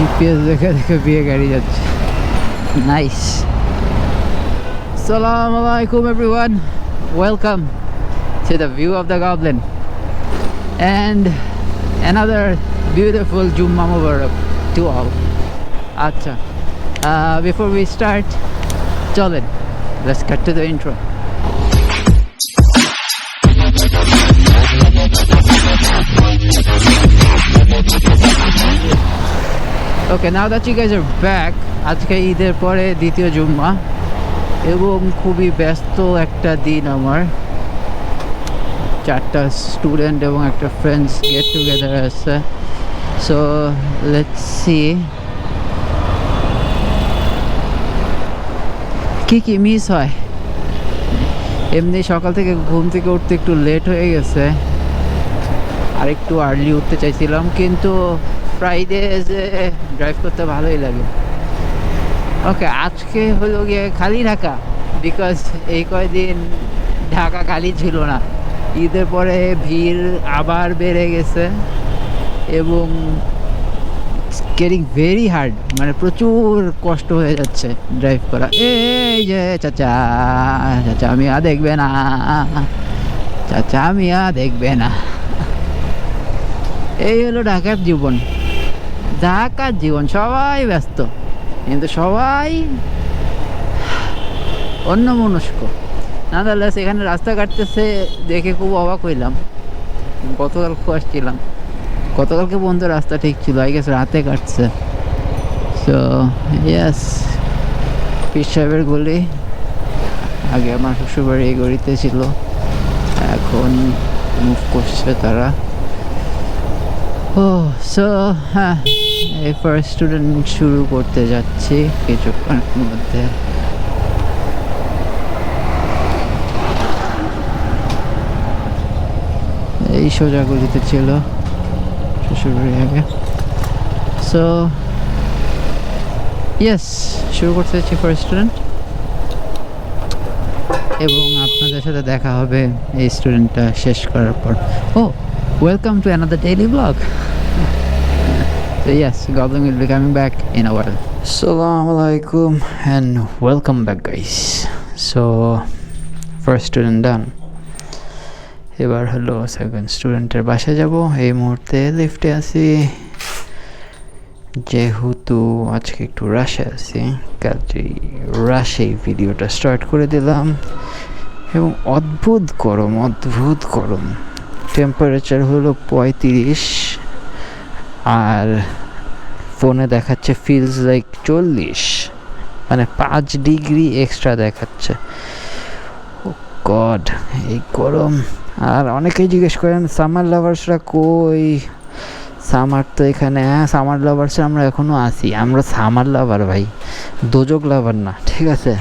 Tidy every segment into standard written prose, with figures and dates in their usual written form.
GPS দেখে দেখে বিয়ে গাড়ি যাচ্ছে। Nice. Assalamu alaikum everyone. Welcome to the view of the Goblin and another beautiful Jummah Mubarak to all. Acha. Before we start, Jolin, let's cut to the intro. Okay, now that you guys are back, আজকে ঈদের পরে দ্বিতীয় জুম্মা এবং খুবই ব্যস্ত একটা দিন আমার। 4টা স্টুডেন্ট এবং একটা ফ্রেন্ডস গেট টুগেদার আছে। সো লেটস সি কি মিস হয়। এমনি সকাল থেকে ঘুম থেকে উঠতে একটু লেট হয়ে গেছে, আর একটু আর্লি উঠতে চাইছিলাম, কিন্তু ফ্রাইডে যে ড্রাইভ করতে ভালোই লাগে। ওকে, আজকে হলো গিয়ে খালি ঢাকা, বিকজ এই কয়দিন ঢাকা খালি ছিল না। ঈদের পরে ভিড় আবার বেড়ে গেছে এবং গেটিং ভেরি হার্ড, মানে প্রচুর কষ্ট হয়ে যাচ্ছে ড্রাইভ করা। এই যে চাচা চাচা মিয়া দেখবে না, চাচা মিয়া দেখবে না। এই হলো ঢাকার জীবন। ঢাকার জীবন, সবাই ব্যস্ত কিন্তু সবাই অন্যমনস্ক। না তাহলে সেখানে রাস্তা কাটতেছে দেখে খুব অবাক হইলাম। গতকালকে আসছিলাম, গতকালকে পর্যন্ত রাস্তা ঠিক ছিল, আই গেস রাতে কাটছে। সো ইয়েস, পীর সাহেবের গলি। আগে আমার শ্বশুরবাড়ি এই গলিতে ছিল, এখন মুভ করছে তারা। ও সো হ্যাঁ, এই ফার্স্ট স্টুডেন্ট শুরু করতে যাচ্ছি কিছুক্ষণের মধ্যে। এই সোজাগুলিতে ছিল শ্বশুরবাড়ি আগে। সো ইয়েস, শুরু করতে যাচ্ছি ফার্স্ট স্টুডেন্ট, এবং আপনাদের সাথে দেখা হবে এই স্টুডেন্টটা শেষ করার পর। ও, welcome to another daily vlog. So yes, Goblin will be coming back in a while. Assalamu alaikum and welcome back guys. So first student done. এবার হলো সেকেন্ড স্টুডেন্টের বাসায় যাব। এই মুহূর্তে লিফটে আছি, যেহেতু আজকে একটু রাশে আছি, কাজেই রাশেই ভিডিওটা স্টার্ট করে দিলাম। এবং অদ্ভুত গরম, টেম্পারেচার হলো 35, আর ফোনে দেখাচ্ছে ফিলস লাইক 40, মানে 5 ডিগ্রি এক্সট্রা দেখাচ্ছে। ও গড, এই গরম। আর অনেকেই জিজ্ঞেস করেন সামার লাভার্সরা কই? সামার তো এখানে, হ্যাঁ সামার লাভার্স আমরা এখনও আছি। আমরা সামার লাভার ভাই, দোজক লাভার না, ঠিক আছে?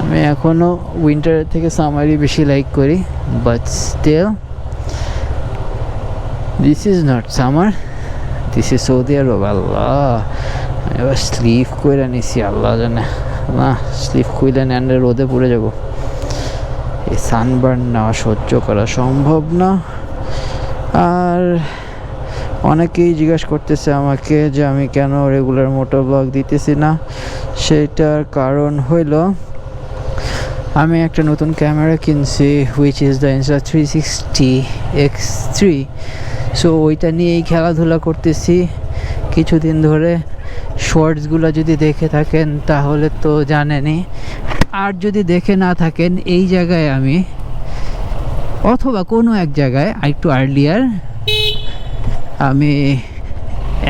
আমি এখনও উইন্টারের থেকে সামারই বেশি লাইক করি, but still this is not summer, this is Saudi Arab. আল্লাহ, এবার স্লিভ করে নিছি, আল্লাহ জানে না স্লিভ খুইলে নেন রোদে পড়ে যাব। এই সানবার্ন না সহ্য করা সম্ভব না। আর অনেকেই জিজ্ঞাসা করতেছে আমাকে যে আমি কেন রেগুলার মোটর ব্লগ দিতেছি না। সেটার কারণ হইল আমি একটা নতুন ক্যামেরা কিনছি, which is the Insta360 X3। So ওইটা নিয়েই খেলাধুলা করতেছি কিছুদিন ধরে। শর্টসগুলো যদি দেখে থাকেন তাহলে তো জানেনই, আর যদি দেখে না থাকেন এই জায়গায় আমি অথবা কোনো এক জায়গায় একটু আর্লিয়ার আমি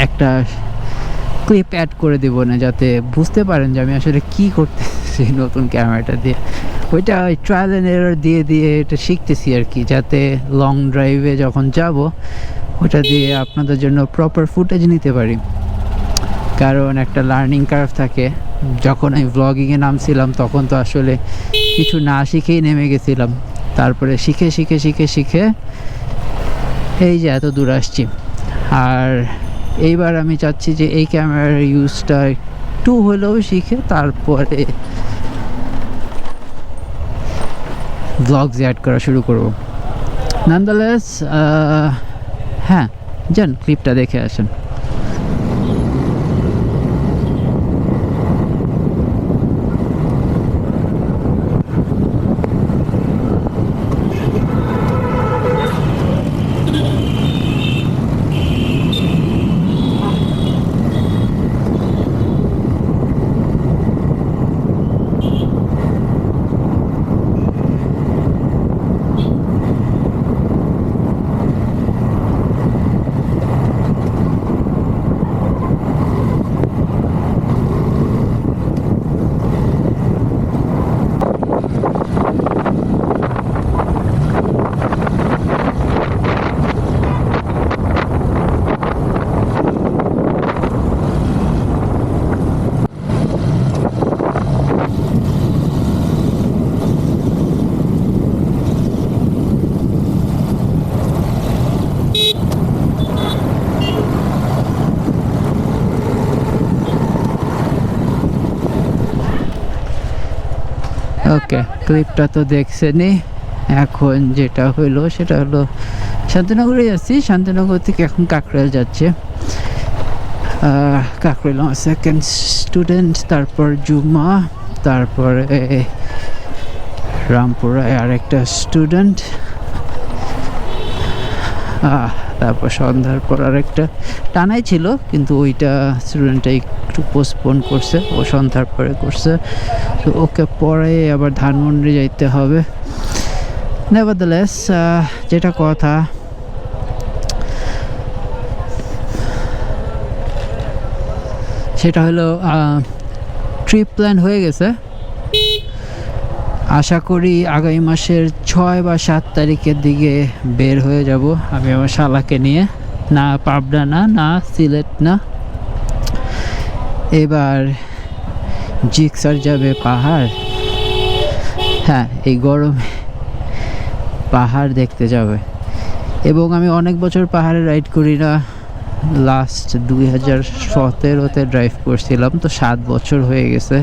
একটা ক্লিপ অ্যাড করে দেবো না, যাতে বুঝতে পারেন যে আমি আসলে কী করতেছি নতুন ক্যামেরাটা দিয়ে। ওইটা ওই ট্রায়াল অ্যান্ড এরর দিয়ে এটা শিখতেছি আর কি, যাতে লং ড্রাইভে যখন যাব ওটা দিয়ে আপনাদের জন্য প্রপার ফুটেজ নিতে পারি। কারণ একটা লার্নিং কার্ভ থাকে। যখন আমি ভ্লগিংয়ে নামছিলাম তখন তো আসলে কিছু না শিখেই নেমে গেছিলাম, তারপরে শিখে শিখে শিখে শিখে এই যে এত দূর আসছি। আর এইবার আমি চাচ্ছি যে এই ক্যামেরার ইউজটা একটু হলেও শিখে তারপরে ব্লগস অ্যাড করা শুরু করব। নানদালেস হ্যাঁ, যান ক্লিপটা দেখে আসেন। ওকে, ক্লিপটা তো দেখছেনই। এখন যেটা হইলো সেটা হলো শান্তিনগরে যাচ্ছি, শান্তিনগর থেকে এখন কাকরাইল যাচ্ছে। কাকরাইল আমার সেকেন্ড স্টুডেন্ট, তারপর জুমা, তারপরে রামপুরায় আরেকটা স্টুডেন্ট, তারপর সন্ধ্যার পর আরেকটা টানাই ছিল, কিন্তু ওইটা স্টুডেন্টটা একটু পোস্টপোন করছে, ও সন্ধ্যার পরে করছে, তো ওকে পরে আবার ধানমন্ডি যাইতে হবে। নেভারদালেস, যেটা কথা, সেটা হলো ট্রিপ প্ল্যান হয়ে গেছে। আশা করি আগামী মাসের 6 বা 7 তারিখের দিকে বের হয়ে যাব আমি আমার শালাকে নিয়ে। না পাবনা না, না সিলেট না, এবার জিক্সার যাবে পাহাড়। হ্যাঁ, এই গরমে পাহাড় দেখতে যাবে। এবং আমি অনেক বছর পাহাড়ে রাইড করি না, লাস্ট 2017-তে ড্রাইভ করছিলাম, তো 7 বছর হয়ে গেছে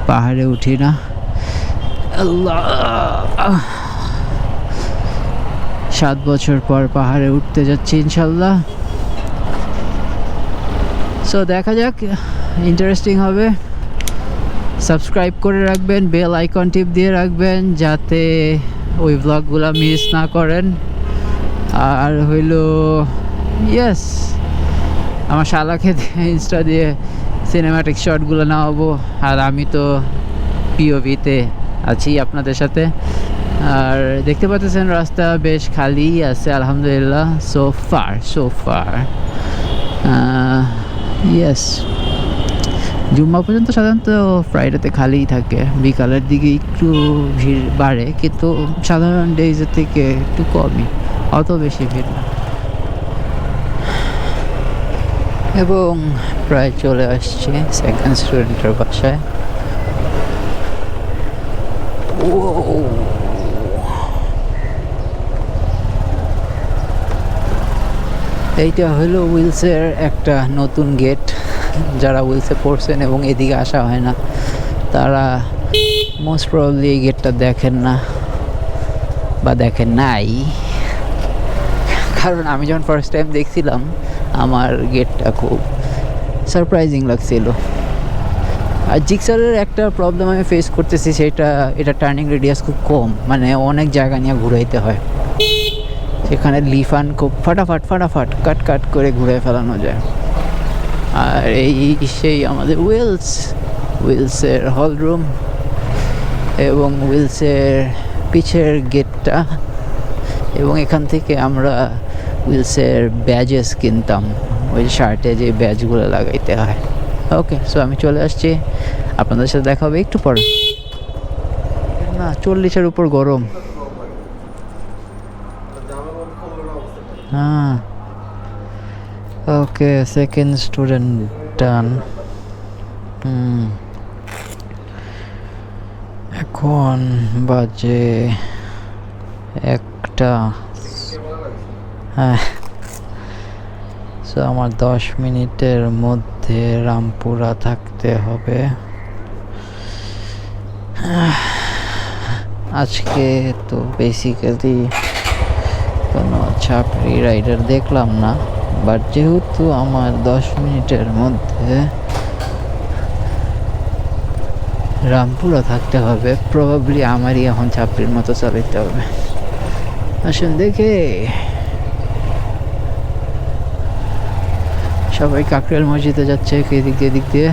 পাহাড়ে উঠি না। আল্লাহ, 7 বছর পর পাহাড়ে উঠতে যাচ্ছি ইনশাল্লাহ। সো দেখা যাক, ইন্টারেস্টিং হবে। সাবস্ক্রাইব করে রাখবেন, বেল আইকন টিপ দিয়ে রাখবেন যাতে ওই ব্লগগুলো মিস না করেন। আর হইলো ইয়েস, আমার শালাকে ইনস্টা দিয়ে সিনেম্যাটিক শটগুলো নেওয়াবো, আর আমি তো পিওভিতে আছি আপনাদের সাথে। আর দেখতে পাচ্ছেন রাস্তা বেশ খালি আছে আলহামদুলিল্লাহ, সো ফার ইয়েস। জুম্মা পর্যন্ত সাধারণত ফ্রাইডেতে খালিই থাকে, বিকালের দিকে একটু ভিড় বাড়ে, কিন্তু সাধারণ ডেজের থেকে একটু কমই, অত বেশি ভিড় না। এবং প্রায় চলে আসছি সেকেন্ড স্টুডেন্টের বাসায়। এইটা হলো উইলসের একটা নতুন গেট। যারা উইলসে পড়ছেন এবং এদিকে আসা হয় না, তারা মোস্ট প্রবাবলি এই গেটটা দেখেন না বা দেখেন নাই, কারণ আমি যখন ফার্স্ট টাইম দেখছিলাম আমার গেটটা খুব সারপ্রাইজিং লাগছিল। আর জিক্সারের একটা প্রবলেম আমি ফেস করতেছি, এটা টার্নিং রেডিয়াস খুব কম, মানে অনেক জায়গা নিয়ে ঘুরাইতে হয়। সেখানে লিফান খুব ফাটাফাট কাট করে ঘুরে ফেলানো যায়। আর এই সেই আমাদের উইলসের হল রুম এবং উইলসের পিছের গেটটা, এবং এখান থেকে আমরা উইলসের ব্যাজেস কিনতাম, ওই শার্টে যে ব্যাজগুলো লাগাইতে হয়। ওকে, সো আমি চলে আসছি, আপনাদের সাথে দেখা হবে একটু পরে। না, 40-এর উপর গরম। হ্যাঁ, ওকে, সেকেন্ড স্টুডেন্ট ডান। এখন বাজে 1টা। হ্যাঁ, সো আমার 10 মিনিটের মধ্যে রামপুরা থাকতে হবে। আজকে তো বেসিক্যালি কোনো ছাপড়ি রাইডার দেখলাম না, বাট যেহেতু আমার 10 মিনিটের মধ্যে রামপুরা থাকতে হবে, প্রবাবলি আমারই এখন ছাপড়ির মতো চালাইতে হবে। আসুন দেখে, সবাই কাকরাইল মসজিদে যাচ্ছে এদিক দিয়ে।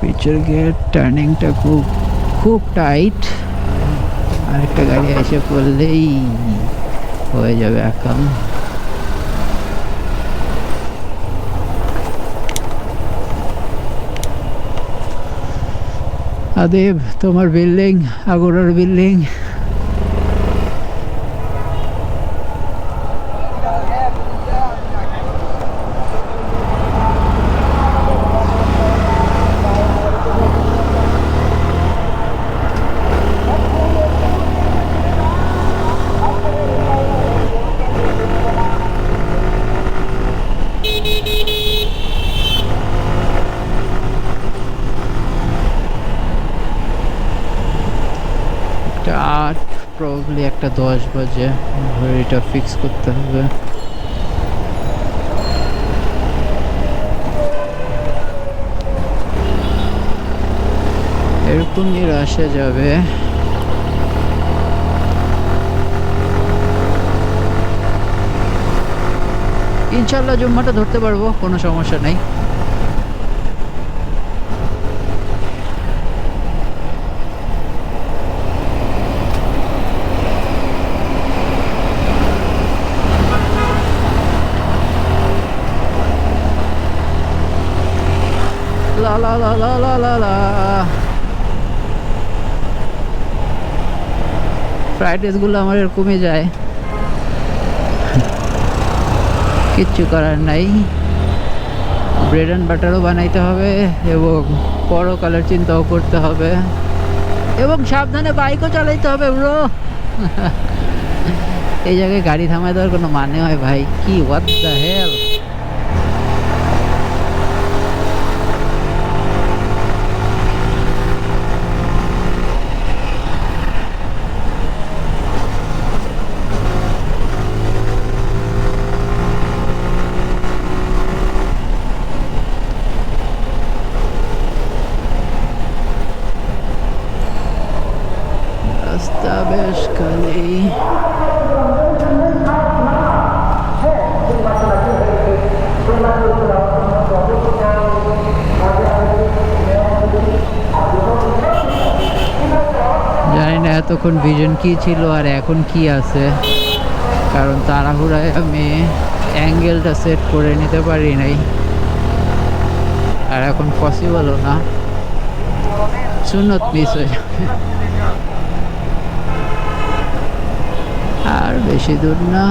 পিকচার গেট, টার্নিংটা খুব টাইট, আরেকটা গাড়ি এসে পড়লেই হয়ে যাবে একাম। আদেব, তোমার বিল্ডিং, আগোড়ার বিল্ডিং। 8 প্রবাবলি একটা 10 বাজে, ঘড়িটা ফিক্স করতে হবে। এরকমই আসা যাবে। ইনশাল্লাহ জুম্মাটা ধরতে পারবো, কোনো সমস্যা নাই। লা লা লা লা লা লা লা। ফ্রাইডেজ গুলো আমার এরকমই যায়, কিচ্ছু করার নাই। ব্রেড অ্যান্ড বাটারও বানাইতে হবে এবং পরকালের চিন্তাও করতে হবে এবং সাবধানে বাইকও চালাইতে হবে ব্রো। এই জায়গায় গাড়ি থামায় দেওয়ার কোনো মানে হয় ভাই? কি হোয়াট দ্য হেল। রাস্তা বেশ খালি। জানি না এতক্ষণ ভিশন কি ছিল আর এখন কি আছে, কারণ তাড়াহুড়ায় আমি অ্যাঙ্গেলটা সেট করে নিতে পারি নাই, আর এখন পসিবলও না, সুন্নত মিস হয়ে যাবে। আর বেশি দূর না।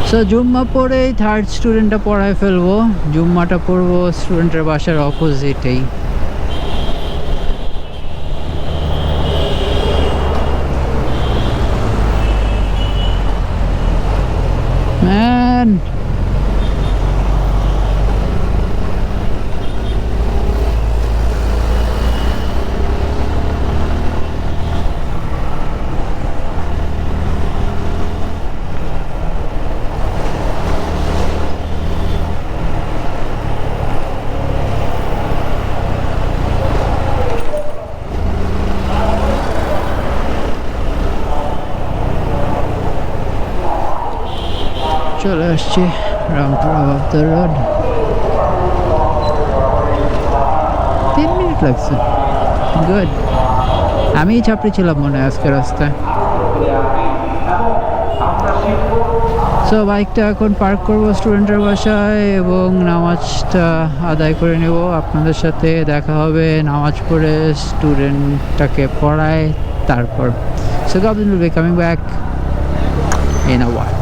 সো জুম্মা পড়েই থার্ড স্টুডেন্টটা পড়ায় ফেলবো। জুম্মাটা পড়বো স্টুডেন্টের বাসার অপোজিটেই। ম্যান চলে আসছি রামপুরা বাবদা রোড। 3 মিনিট লাগছে, গুড। আমি ছাপড়ি ছিলাম মনে হয় আজকে রাস্তায়। সো বাইকটা এখন পার্ক করবো স্টুডেন্টের বাসায় এবং নামাজটা আদায় করে নেব। আপনাদের সাথে দেখা হবে নামাজ পড়ে স্টুডেন্টটাকে পড়ায় তারপর। সো গাবদিন will be coming back in a while.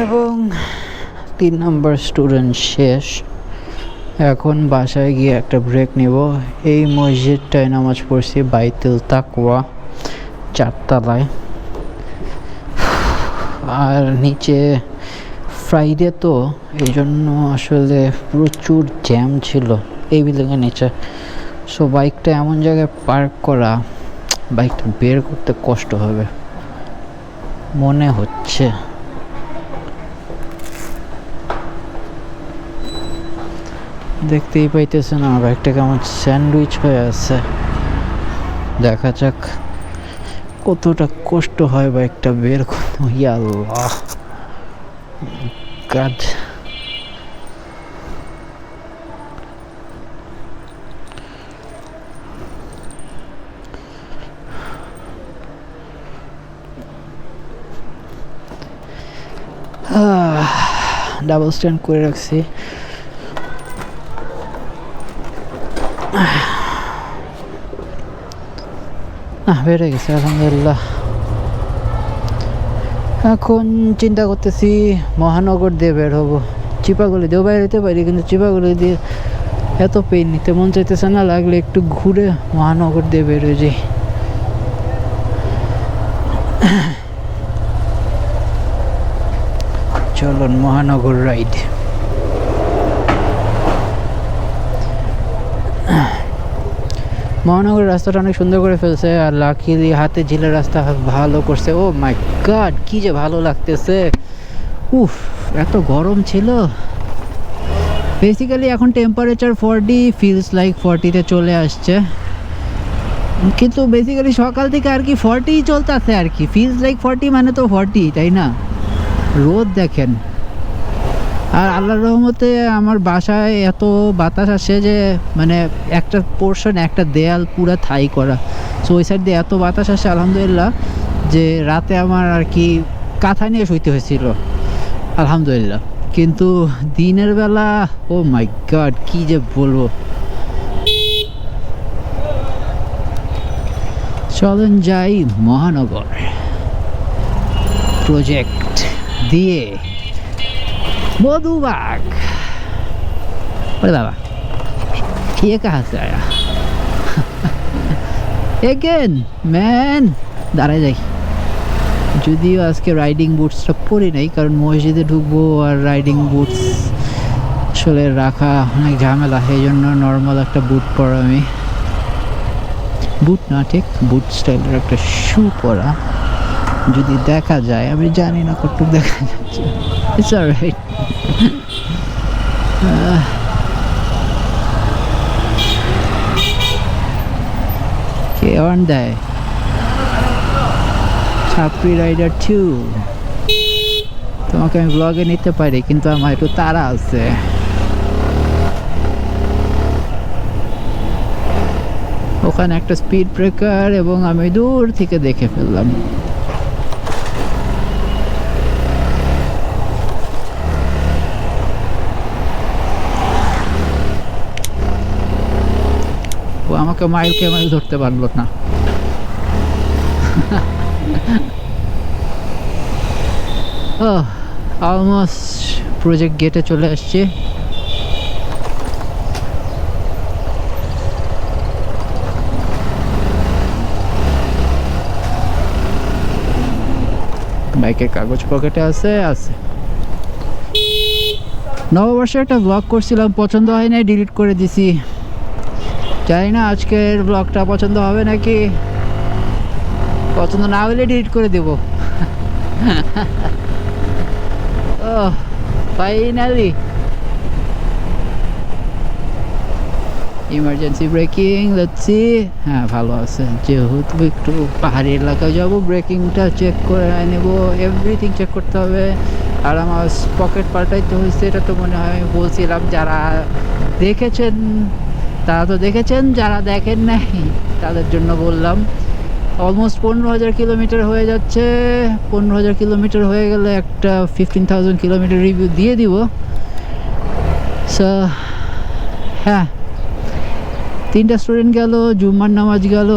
এবং 3 নম্বর স্টুডেন্ট শেষ। এখন বাসায় গিয়ে একটা ব্রেক নিব। এই মসজিদটায় নামাজ পড়ছি, বাইতুল তাকওয়া, 4 তলায়। আর নিচে ফ্রাইডে তো এই জন্য আসলে প্রচুর জ্যাম ছিল এই বিল্ডিংয়ের নিচে। সো বাইকটা এমন জায়গায় পার্ক করা, বাইকটা বের করতে কষ্ট হবে মনে হচ্ছে। দেখতেই পাইতেছে না বাইকটা কেমন স্যান্ডউইচ হয়ে আছে। দেখা যাক কতটা কষ্ট হয় বাইকটা বের করতে। ইয়া আল্লাহ গড। ডাবল স্ট্যান্ড করে রাখছি। বেড়ে গেছে আলহামদুলিল্লাহ। এখন চিন্তা করতেছি মহানগর দিয়ে বের হবো। চিপাগুলি দিয়েও বাইরে হতে পারি, কিন্তু চিপাগুলি দিয়ে এত পেন নিতে মন চাইতেছে না, লাগলে একটু ঘুরে মহানগর দিয়ে বেরোয় যাই। চলুন মহানগর রাইড। মহানগরের রাস্তাটা অনেক সুন্দর করে ফেলছে, আর লাকিলি হাতে ঝিলের রাস্তা ভালো করছে। ও মাই গড, কি যে ভালো লাগতেছে। উফ, এত গরম ছিল। বেসিক্যালি এখন টেম্পারেচার 40, ফিলস লাইক 40-তে চলে আসছে, কিন্তু বেসিক্যালি সকাল থেকে আর কি 40 চলতেছে আর কি। ফিলস লাইক 40 মানে তো 40, তাই না? রোদ দেখেন। আর আল্লাহর রহমতে আমার বাসায় এত বাতাস আসে যে মানে একটা পোর্শন, একটা দেয়াল পুরো থাই করা, সো ওই সাইড দিয়ে এত বাতাস আসে আলহামদুলিল্লাহ, যে রাতে আমার আর কি কাঁথা নিয়ে শুইতে হয়েছিল আলহামদুলিল্লাহ। কিন্তু দিনের বেলা ও মাই গড, কি যে বলবো। চলেন যাই মহানগর প্রজেক্ট দিয়ে मधुबाग। अरे बाबा, ये कहाँ से आया? Again, man, দাঁড়ায় যাই। যদিও আজকে রাইডিং বুটসটা পরি নাই, কারণ মসজিদে ঢুকবো আর রাইডিং বুটস আসলে রাখা অনেক ঝামেলা, এই জন্য নর্মাল একটা বুট পরা, আমি বুট না ঠিক বুট স্টাইলের একটা শু পরা। যদি দেখা যায়, আমি জানি না কতটুকু দেখা যাচ্ছে। It's alright. কে অন দেয়? ছাত্রী রাইডার 2। তোমাকে আমি ব্লগে নিতে পারি, কিন্তু আমার একটু তাড়া আছে। ওখানে একটা স্পিড ব্রেকার এবং আমি দূর থেকে দেখে ফেললাম। আমাকে মাইল ধরতে পারলো না। অলমোস্ট প্রজেক্ট গেটে চলে আসছে। বাইকের কাগজ পকেটে আছে। নববর্ষে একটা ব্লগ করছিলাম, পছন্দ হয় নাই, ডিলিট করে দিছি। জানি না আজকের ব্লগটা পছন্দ হবে নাকি, পছন্দ না হলে ডিলিট করে দেব। Finally emergency breaking, let's see. হ্যাঁ, ভালো আছে। যেহেতু একটু পাহাড়ি এলাকায় যাবো, ব্রেকিংটা চেক করে নেব, এভরিথিং চেক করতে হবে। আর আমার পকেট পাল্টাইতে হয়েছে, এটা তো মনে হয় আমি বলছিলাম। যারা দেখেছেন তারা তো দেখেছেন, যারা দেখেন নাই তাদের জন্য বললাম। অলমোস্ট 15,000 কিলোমিটার হয়ে যাচ্ছে। 15,000 কিলোমিটার হয়ে গেলে একটা 15,000 কিলোমিটার রিভিউ দিয়ে দিব। সো হ্যাঁ, 3টা স্টুডেন্ট গেল, জুম্মার নামাজ গেল,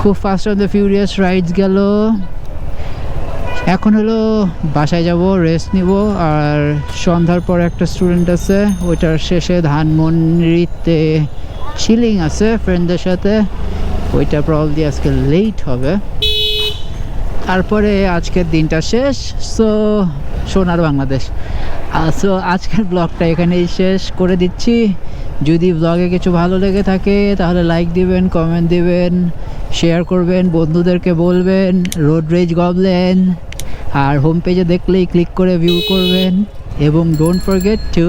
খুব fast on the furious rides গেল। এখন হলো বাসায় যাব, রেস্ট নিব। আর সন্ধ্যার পর একটা স্টুডেন্ট আছে, ওইটার শেষে ধানমন্ডিতে চিলিং আছে ফ্রেন্ডদের সাথে, ওইটা প্রবলি আজকে লেট হবে। তারপরে আজকের দিনটা শেষ। সো সোনার বাংলাদেশ। সো আজকের ব্লগটা এখানেই শেষ করে দিচ্ছি। যদি ব্লগে কিছু ভালো লেগে থাকে তাহলে লাইক দিবেন, কমেন্ট দিবেন, শেয়ার করবেন, বন্ধুদেরকে বলবেন রোড রেজ গবলেন। আর হোম পেজে দেখলেই ক্লিক করে ভিউ করবেন, এবং don't forget to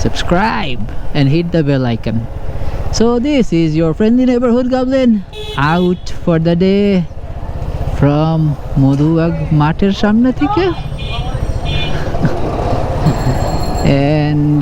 subscribe and hit the bell icon. So this is your friendly neighborhood goblin out for the day from Madhubag মাঠের সামনে থেকে। And